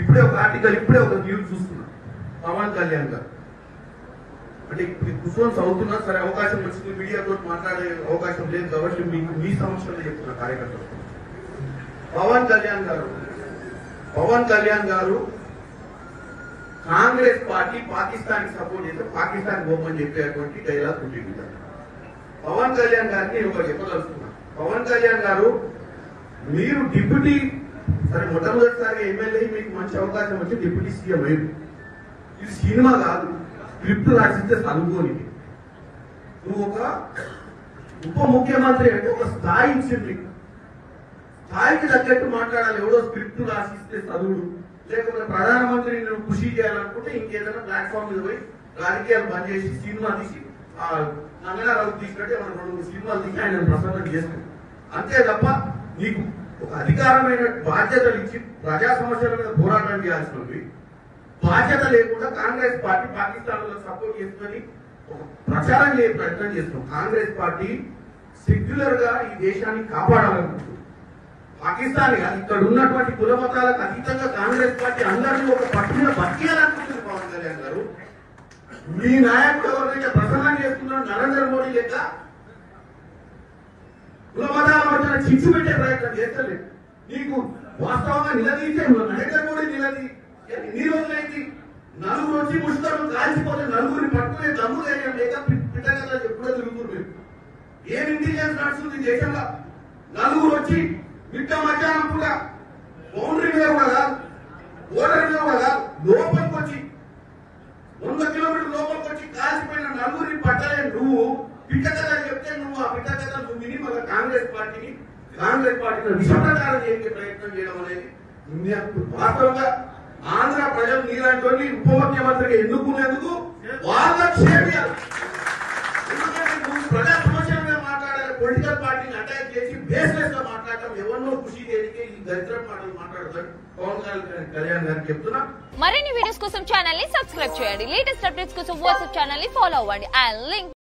ఇప్పుడే ఒక ఆర్టికల్, ఇప్పుడే ఒక న్యూస్ చూస్తున్నా. పవన్ కళ్యాణ్ గారు అంటే కూర్చొని చదువుతున్నా సరే, అవకాశం వచ్చింది, మీడియాతో మాట్లాడే అవకాశం లేదు కాబట్టి మీకు మీ సమస్యలు చెప్తున్నా కార్యకర్తలు. పవన్ కళ్యాణ్ గారు కాంగ్రెస్ పార్టీ పాకిస్తాన్ కి సపోర్ట్ చేస్తే పాకిస్తాన్ పోమని చెప్పేటువంటి డైలాగ్ ఉంటుంది. పవన్ కళ్యాణ్ గారిని ఒకటి చెప్పదలుచుకున్నా. పవన్ కళ్యాణ్ గారు, మీరు డిప్యూటీ సరే మొట్టమొదటిసారి ఎమ్మెల్యే, మీకు మంచి అవకాశం వచ్చి డిప్యూటీ సీఎం అయ్యింది. ఇది సినిమా కాదు, స్క్రిప్ట్ రాసిస్తే చదువుకోనికి. నువ్వు ఒక ఉప ముఖ్యమంత్రి అంటే ఒక స్థాయి ఇచ్చింది, స్థాయికి తగ్గట్టు మాట్లాడాలి. ఎవడో స్క్రిప్ట్ రాసిస్తే చదువుడు, లేకపోతే ప్రధానమంత్రిని నువ్వు కృషి చేయాలనుకుంటే ఇంకేదైనా ప్లాట్ఫామ్ మీద పోయి రాజకీయాలు బంద్ చేసి సినిమా తీసి నంగనారావు తీసినట్టే మనం 2 సినిమాలు తీసి ఆయన ప్రసన్నం చేస్తుంది. అంతే తప్ప నీకు ఒక అధికారమైన బాధ్యతలు ఇచ్చి ప్రజా సమస్యల మీద పోరాటం చేయాల్సినవి బాధ్యత లేకుండా కాంగ్రెస్ పార్టీ పాకిస్తాన్ లో సపోర్ట్ చేసుకుని ఒక ప్రచారం చేసే ప్రయత్నం చేస్తాం. కాంగ్రెస్ పార్టీ సెక్యులర్ గా ఈ దేశాన్ని కాపాడాలనుకుంటుంది. పాకిస్తాన్ ఇక్కడ ఉన్నటువంటి కుల మతాలకు అతీతంగా కాంగ్రెస్ పార్టీ అందరినీ ఒక పట్టున బతికేయాలనుకుంటుంది. పవన్ కళ్యాణ్ గారు, మీ నాయకుడు ఎవరైతే ప్రసన్నం చేస్తున్నారో నరేంద్ర మోడీ లెక్క కుల మతాల మధ్యన చిచ్చు పెట్టే ప్రయత్నం చేస్తలేదు. నీకు వాస్తవంగా నిలదీసే నరేంద్ర మోడీ ఎన్ని రోజులైంది? నలుగురు వచ్చి ముష్కరులు కాల్చిపోతే నలుగురిని పట్టుకునే దమ్ము ధైర్యం లేక పిట్టగల ఎప్పుడో తిరుగుతున్నారు. ఏం ఇంటెలిజెన్స్ నడుస్తుంది దేశంలో? నలుగురు వచ్చి మిట్ట మధ్యాహ్నం కూడా బౌండరీ మీద కూడా కాదు, ఓడర్ మీద కూడా కాదు, లోపలికి వచ్చి 100 కిలోమీటర్ల లోపలికి వచ్చి కాల్చిపోయిన నలుగురిని పట్టలే. నువ్వు పిట్టకథ చెప్తే నువ్వు ఆ పిట్టకథ నువ్వు విని మళ్ళీ కాంగ్రెస్ పార్టీని విషప్రచారం చేసే ప్రయత్నం చేయడం అనేది వాస్తవంగా ఆంధ్ర ప్రజలు నీలాంటి ఉప ముఖ్యమంత్రిగా ఎన్నుకునేందుకు వాళ్ళ క్షేమియాలి. ఎందుకంటే నువ్వు ప్రజా సమస్యల మీద మాట్లాడాలి, పొలిటికల్ పార్టీని అటాక్ చేసి బేస్లెస్ గా మాట్లాడటం, ఎవరినో ఖుషి చేయడానికి ఈ దరిద్ర మాటలు మాట్లాడతాడు పవన్ కళ్యాణ్ గారికి చెప్తున్నా. మరిన్ని వీడియోస్ కోసం ఛానల్ ని సబ్స్క్రైబ్ చేయండి. లేటెస్ట్ అప్డేట్స్ కోసం వాట్సాప్ ఛానల్ ని ఫాలో అవ్వండి. And link